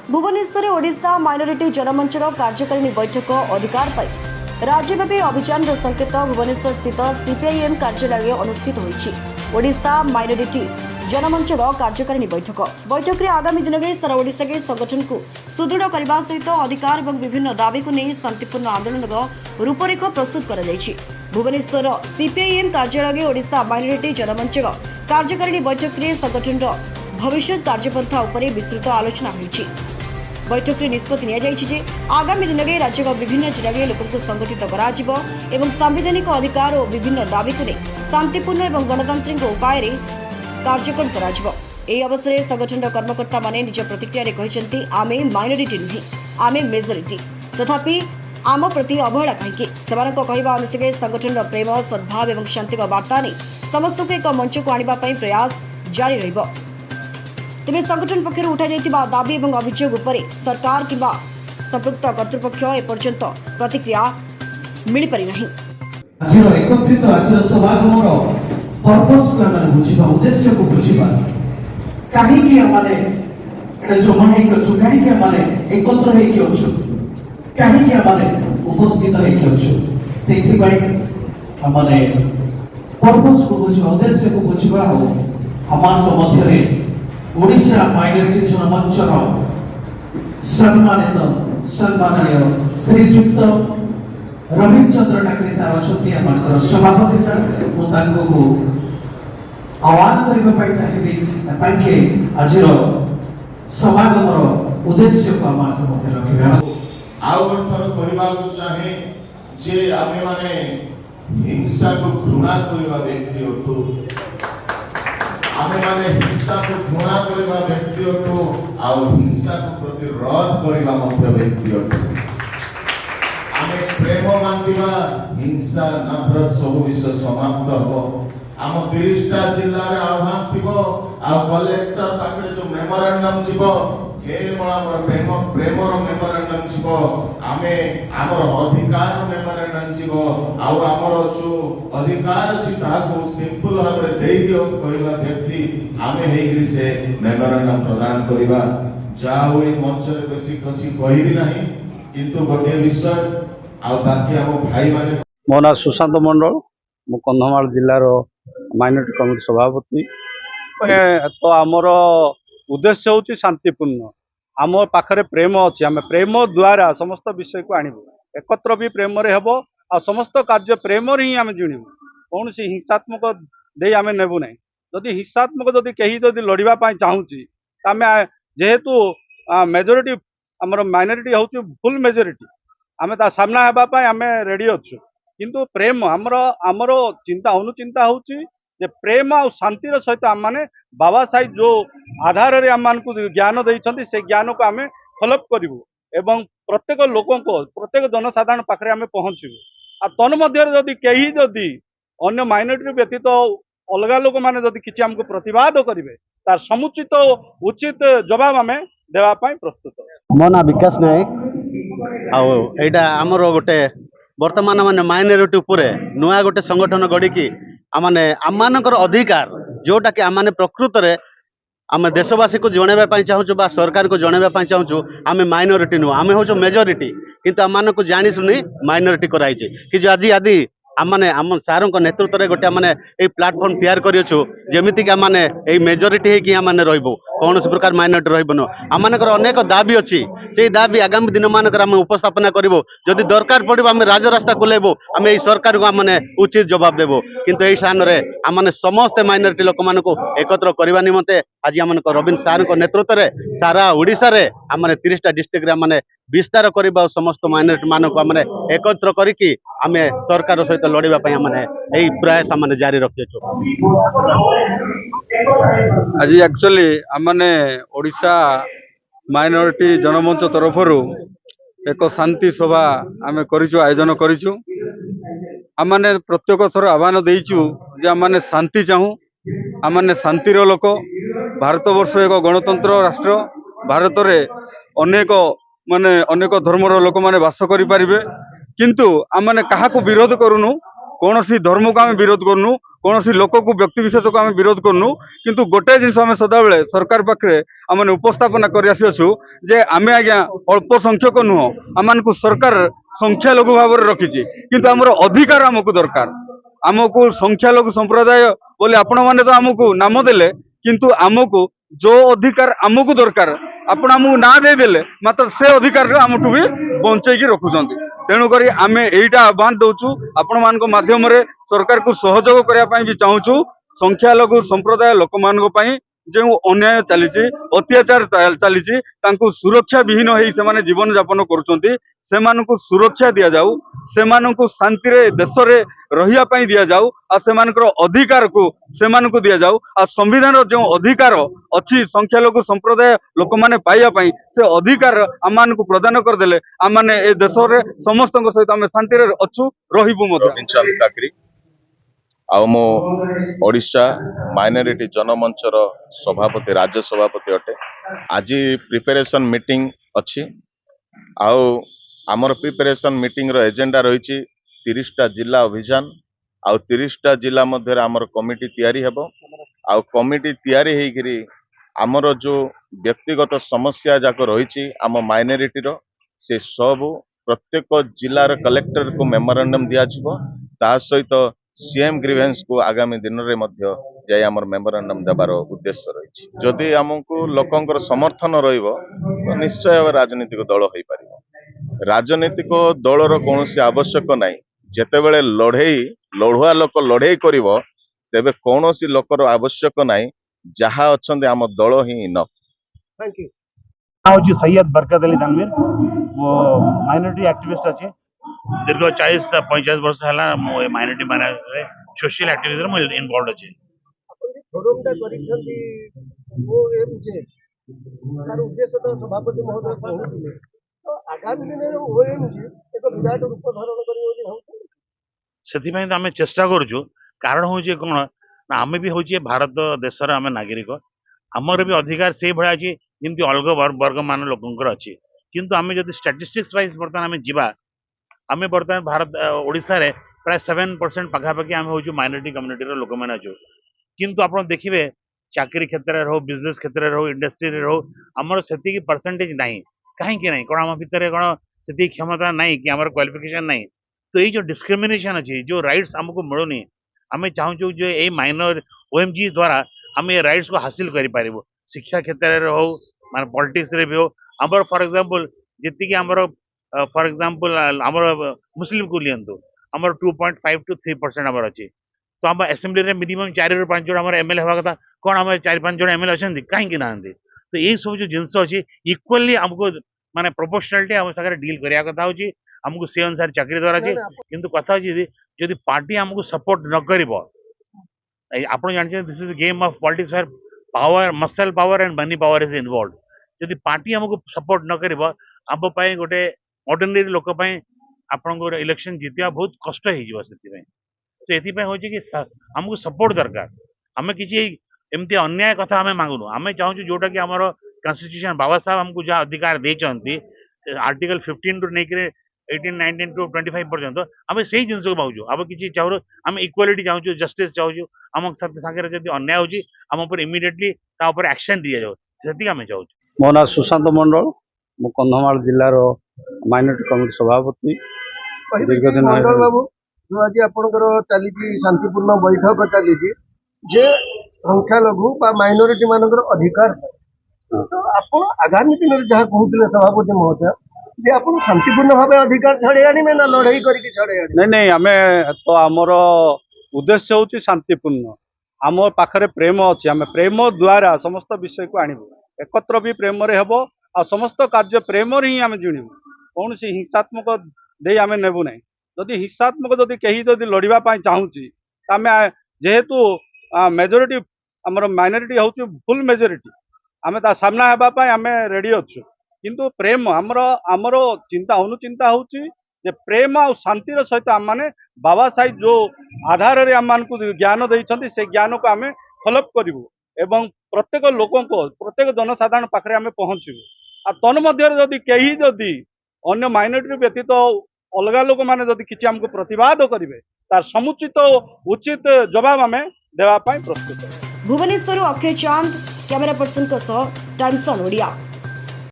Bhubaneswar Odisha minority जनमंचर कार्यकारिणी बैठक अधिकार पाई राज्यव्यापी अभियान संकेत भुवनेश्वर स्थित सीपीआईएम कार्यालय अनुष्ठित होईछि। ओडिशा माइनोरिटी जनमंचर कार्यकारिणी बैठक में आगामी दिन में सारा ओडिशा के संगठन को सुदृढ़ करने सहित अधिकार और विभिन्न दाबी को नहीं शांतिपूर्ण आंदोलन रूपरेख प्रस्तुत कर भुवनेश्वर सीपीआईएम कार्यालय ओडिशा माइनोरिटी जनमंचर कार्यकारिणी बैठक में संगठन भविष्य कार्यपंथा उपरे विस्तृत आलोचना होईछि। बैठक में निष्पत्ति नि आगामी दिन में राज्य विभिन्न जिले में लोक संगठित एवं संवैधानिक अधिकार और विभिन्न दाबी को शांतिपूर्ण और गणतांत्रिक उपाय कार्यक्रम कर अवसर में संगठन कर्मकर्ता माने निज प्रतिक्रिया कहते आमे माइनोरिटी नुहे आमे मेजोरिटी तथापि आम प्रति अवहेला कहीं कहवा अनुसार संगठन प्रेम सद्भाव और शांति वार्ता नहीं समस्त को एक मंच को आने प्रयास जारी रहिबो। तेज संगठन पक्षर उठा दाबी और अभियोग उपरे सरकार किंवा संपृक्त कर्तृपक्ष एपर्यंत प्रतिक्रिया मिल पारि नाही। आजिर एकत्रित आजिर समागमर पर्पस को आमे बुझिबा उद्देश्य को बुझिबा काहे कि आमाने एटा जमा हे कि छु काहे कि आमाने एकत्र हे कि छु काहे कि आमाने उपस्थित हे कि छु सेथि पई आमाने पर्पस को बुझिबा उद्देश्य को बुझिबा हो हमार मध्य रे ओडिशा माइनोरिटी जनमंचर सम्मानित सम्माननीय श्रीजुक्त रविचंद्र टाकरे सार अच्छी आम सभापति सर को आह्वान करने चाहिए आज समागम उद्देश्य को आम रखा चाहे जे आमे माने हिंसा को घृणा करने व्यक्ति अटू आमे माने हिंसा को घृणा करने व्यक्ति अटू आउ हिंसा को प्रतिरोध करने व्यक्ति अटू आमे प्रेम बांटिबा हिंसा नफरत सब विषय समाप्त हो आम 30टा जिल्ला रे आह्वान थिबो आ कलेक्टर पाखरे जो मेमोरेंडम थिबो केवल हमर प्रेम रो मेमोरेंडम थिबो आमे हमर अधिकार मेमोरेंडम थिबो आ हमर जो अधिकार अछि ता को सिंपल भाबरे देई दियो कहला व्यक्ति आमे हेगिरि से मेमोरेंडम प्रदान करिबा जा होई मंच रे बेसी कछि कहिबि नाही किंतु गोटे विषय आ बाकी हम भाई माने मो ना सुशांत मंडल मु कंधमाल जिल्लार माइनोरिटी कमिटी सभापति तो आमर उद्देश्य हूँ शांतिपूर्ण आम पाखरे प्रेम अच्छी आम प्रेम द्वारा समस्त विषय को आणबू एकत्र भी प्रेम रे हेबो आ समस्त कार्य प्रेम रे ही आम जिणबू कौन सी हिंसात्मक दे आम नेबू ना जदि हिंसात्मक जदि कहीं जदि लड़िबा पाई चाहूची आम जेहेतु मेजोरिटी आमर माइनोरिटी हूँ फुल मेजोरिटी आम ता सामना हेबाई आम रेडी अच्छु किंतु प्रेम आमर आमर चिंता अनुचिंता होची जे प्रेम आ शांतिर सहित आम मैंने बाबा साहेब जो आधार रे आम को ज्ञान देइछंती से ज्ञान को आम फॉलोअप करूँ एवं प्रत्येक लोक प्रत्येक जनसाधारण पाखे आम पहुँचू आ तन्मध्य जदि कहीं जदि अन्य माइनोरिटी व्यतीत अलग लोक मैंने जदि किसी आमको प्रतिवाद करेंगे तार समुचित उचित जवाब आम देवाई प्रस्तुत। मो ना विकास नायक आईटा आमर गोटे वर्तमान माने माइनोरिटी उपरे नुआ गोटे संगठन गढ़ी आमने आममानकर अधिकार जोटा कि आमने प्रकृत रे आम देशवासी को जनवाई चाहूँ बा सरकार को जनवाई चाहूँ आम माइनोरिटी नुह आम हूँ मेजोरिटी किंतु आम को जानी शुनी माइनोरिटी कराई कि आज आदि आमने आम सार नेतृत्व में गोटे मैंने प्लाटफर्म तैयार करूँ जमीक आमने मेजोरिटी होगी आमने रही कौन प्रकार माइनोरिटी रही आमर अनेक दाबी अच्छी से दाबी आगामी दिन मानक आम उपस्थापना करूँ जदि दरकार पड़ो आम राजरास्ता खोलेबू आम यही सरकार को आमने उचित जवाब देवु किंतु यही स्थान में आमने समस्त माइनोरिटी लोक मान एकत्र करने निमंते आज आम रवीन सार नेतृत्व में सारा ओडिशा रे आमने 30टा डिस्ट्रिक्ट आमने विस्तार करवा समस्त माइनोरिटी मान को आमने एकत्र करिकी आमे सरकार सहित लड़िबा पई आमने एही प्रयास आमने जारी रखिछु। आज एक्चुअली आमने ओडिशा माइनोरिटी जनमंच तरफरु एक शांति सभा आमे करिछु आयोजन करिछु आमने प्रत्येक थर आह्वान देइछु जे आमने शांति चाहू आमने शांतिर लोक भारतवर्ष एक गणतंत्र राष्ट्र भारत रे अनेक माने अनेक धर्मर लोक माने बास करि परिबे किंतु आमने काहा को विरोध करूनु कौन सी धर्म को आम विरोध करूँ କୌଣସି ଲୋକକୁ ବ୍ୟକ୍ତି ବିଶେଷକୁ ଆମେ ବିରୋଧ କରୁନୁ କିନ୍ତୁ ଗୋଟାଏ ଜିନିଷ ଆମେ ସଦାବେଳେ ସରକାର ପାଖରେ ଆମେ ଉପସ୍ଥାପନା କରି ଆସିଅଛୁ ଯେ ଆମେ ଆଜ୍ଞା ଅଳ୍ପ ସଂଖ୍ୟକ ନୁହଁ ଆମମାନଙ୍କୁ ସରକାର ସଂଖ୍ୟାଲଘୁ ଭାବରେ ରଖିଛି କିନ୍ତୁ ଆମର ଅଧିକାର ଆମକୁ ଦରକାର ଆମକୁ ସଂଖ୍ୟାଲଘୁ ସମ୍ପ୍ରଦାୟ ବୋଲି ଆପଣମାନେ ତ ଆମକୁ ନାମ ଦେଲେ କିନ୍ତୁ ଆମକୁ ଯୋଉ ଅଧିକାର ଆମକୁ ଦରକାର ଆପଣ ଆମକୁ ନାଁ ଦେଇଦେଲେ ମାତ୍ର ସେ ଅଧିକାରରେ ଆମଠୁ ବି ବଞ୍ଚେଇକି ରଖୁଛନ୍ତି ତେଣୁକରି ଆମେ ଏଇଟା ଆହ୍ୱାନ ଦଉଛୁ ଆପଣମାନଙ୍କ ମାଧ୍ୟମରେ ସରକାରକୁ ସହଯୋଗ କରିବା ପାଇଁ ବି ଚାହୁଁଛୁ ସଂଖ୍ୟାଲଘୁ ସମ୍ପ୍ରଦାୟ ଲୋକମାନଙ୍କ ପାଇଁ ଯେଉଁ ଅନ୍ୟାୟ ଚାଲିଛି ଅତ୍ୟାଚାର ଚାଲିଛି ତାଙ୍କୁ ସୁରକ୍ଷା ବିହୀନ ହେଇ ସେମାନେ ଜୀବନ ଯାପନ କରୁଛନ୍ତି ସେମାନଙ୍କୁ ସୁରକ୍ଷା ଦିଆଯାଉ ସେମାନଙ୍କୁ ଶାନ୍ତିରେ ଦେଶରେ ରହିବା ପାଇଁ ଦିଆଯାଉ ଆଉ ସେମାନଙ୍କର ଅଧିକାରକୁ ସେମାନଙ୍କୁ ଦିଆଯାଉ ଆଉ ସମ୍ବିଧାନର ଯେଉଁ ଅଧିକାର ଅଛି ସଂଖ୍ୟାଲଘୁ ସମ୍ପ୍ରଦାୟ ଲୋକମାନେ ପାଇବା ପାଇଁ ସେ ଅଧିକାର ଆମମାନଙ୍କୁ ପ୍ରଦାନ କରିଦେଲେ ଆମମାନେ ଏ ଦେଶରେ ସମସ୍ତଙ୍କ ସହିତ ଆମେ ଶାନ୍ତିରେ ଅଛୁ ରହିବୁ ମଧ୍ୟ। ରବିନ୍ କାକରି ଆଉ ମୁଁ ଓଡ଼ିଶା ମାଇନରିଟି ଜନମଞ୍ଚର ସଭାପତି ରାଜ୍ୟ ସଭାପତି ଅଟେ। ଆଜି ପ୍ରିପାରେସନ୍ ମିଟିଂ ଅଛି ଆଉ ଆମର ପ୍ରିପାରେସନ୍ ମିଟିଂର ଏଜେଣ୍ଡା ରହିଛି 30ଟା ଜିଲ୍ଲା ଅଭିଯାନ ଆଉ 30ଟା ଜିଲ୍ଲା ମଧ୍ୟରେ ଆମର କମିଟି ତିଆରି ହେବ ଆଉ କମିଟି ତିଆରି ହେଇକିରି ଆମର ଯେଉଁ ବ୍ୟକ୍ତିଗତ ସମସ୍ୟା ଯାକ ରହିଛି ଆମ ମାଇନରିଟିର ସେ ସବୁ ପ୍ରତ୍ୟେକ ଜିଲ୍ଲାର କଲେକ୍ଟରକୁ ମେମୋରାଣ୍ଡମ୍ ଦିଆଯିବ ତା ସହିତ सीएम ग्रीवेंस को आगामी दिन में मध्य जाई आमर मेमोरांडम देवार उद्देश्य रही जदि आमको लोकंकर समर्थन रहिबो तो निश्चय राजनीतिक दल हो पारिबो राजनीतिक दलर कौन आवश्यक नाई जेतेबेले लढ़ुआ लोक लड़े करिवो तेबे कौनसी लोकर आवश्यक नाई जहा अछंदे आम दल ही इनफ। Thank you. हूँ सैयद बरकत अली तनवीर वो माइनॉरिटी एक्टिविस्ट अच्छे दीर्घ 40-45 वर्ष है माइनॉरिटी मान सोशल एक्टिविज्म इनवॉल्व अच्छे उद्देश्य तो सभापति महोदय कहते तो आगामी दिन में ओएमजी एक विराट रूप धारण से आम चेष्टा करूँ कारण हूँ कौन ना आम भी हूँ भारत देशर आम नागरिक आमर भी अधिकार से भाया अच्छी जमी अलग वर्ग मान लोकंर अच्छी किंतु आम जो स्टाटिस्टिक्स वाइज बर्तमान आम जा आम बर्तमान भारत ओडिशा रे प्राय 7% पाखापाखि आम हूँ माइनॉरिटी कम्युनिटी लोक मैंने अच्छे किंतु आप देखिए चाकरी क्षेत्र में हो बिजनेस क्षेत्र में हो इंडस्ट्री रे हो आमर से परसेंटेज ना कहीं ना कौन आम भितर कौन से क्षमता ना कि आम क्वालिफिकेशन ना तो ये जो डिस्क्रिमिनेशन अच्छी जो राइट्स आमको मिलूनी आम चाहूँ जो ये माइनर ओएमजी द्वारा आम ये राइट्स को हासिल कर शिक्षा क्षेत्र में हो मान पॉलिटिक्स रे भी हो आमर फॉर एग्जांपल जी आमर फॉर एग्जांपल आमर मुस्लिम को लियंतु आमर 2.5 to 3% आमर अच्छी तो आम असेंबली रे मिनिमम 4 ରୁ 5 जन आमर एमएलए हवा कथा कौन आम 4-5 जन एमएलए अच्छा कहीं ना तो ये सब जो जिनस अच्छी इक्वाली आमको माने प्रोपोर्शनालिटी आम सागर डील करिया कथा होची आमको से अनुसार चाकरी द्वारा अच्छी किंतु कथा होची जदि पार्टी आमको सपोर्ट न करिवो आपण जानछे this is game of politics where power muscle power and money power is involve जदि पार्टी आमको सपोर्ट न करिवो आम पाई गोटे ऑर्डिनरी लोक पाई आपन इलेक्शन जीतिया बहुत कष्ट हो तो ये हूँ कि आमको सपोर्ट दरकार आम किसी एमती अन्याय कथा आम मांगुनु आम चाहूँ जोटा कि आमर कॉन्स्टिट्यूशन बाबा साहब हमको जहाँ अधिकार देते आर्टिकल 15 ରୁ ନେଇକି 18, 19 to 25 पर्यंत आम से जिन को पाऊँ आम किसी चाहूँ आम इक्वालिटी चाहूँ जस्टिस चाहूँ आम सागर जब अन्याय होची आम उपर इमिडिएटली एक्शन दि जाऊ से आम चाहूँ। मो ना सुशांत मंडल मु कंधमाल जिलार माइनॉरिटी कमिटी सभापति दीर्घ दिन मंडल बाबू जो आज आपंकर चली शांतिपूर्ण बैठक चली जे संख्यालघु माइनॉरिटी मानकर अधिकार तो आप आगामी दिन में जहाँ कहते सभापति महोदय जे आप शांतिपूर्ण भाव अधिकार छड़े आने ना लड़ाई करके छड़े नहीं नहीं आम तो आमर उद्देश्य हूँ शांतिपूर्ण आम पाखरे प्रेम अच्छी आम प्रेम द्वारा समस्त विषय को आणबू एकत्र भी प्रेम रे हेबो आ समस्त कार्य प्रेम रे ही आम जिणबू कौन सी हिंसात्मक दे आम नेबू ना जदि हिंसात्मक जदि कहीं जदि लड़वा चाहूँगी आम जेहेतु मेजोरिटी आमर माइनॉरिटी हूँ फुल मेजोरिटी आम ता सामना होगापी आम रेडी अच्छु किंतु प्रेम आमर आमर चिंता अनुचिंता हूँ जे प्रेम आ शांतिर सहित आम मैंने बाबा साहेब जो आधार रे आम को ज्ञान देइछन्ति से ज्ञान को आम फॉलोअप करूँ एवं प्रत्येक लोक प्रत्येक जनसाधारण पाखे आम पहुँचू आ तन्मध्य जदि कहीं जदि अन्य माइनॉरिटी व्यतीत अलगा लोक मैंने जदि किसी आमको प्रतिवाद करेंगे तार समुचित उचित जवाब आम देवाई प्रस्तुत। भुवनेश्वर अक्षय चांद camera person times on Odia.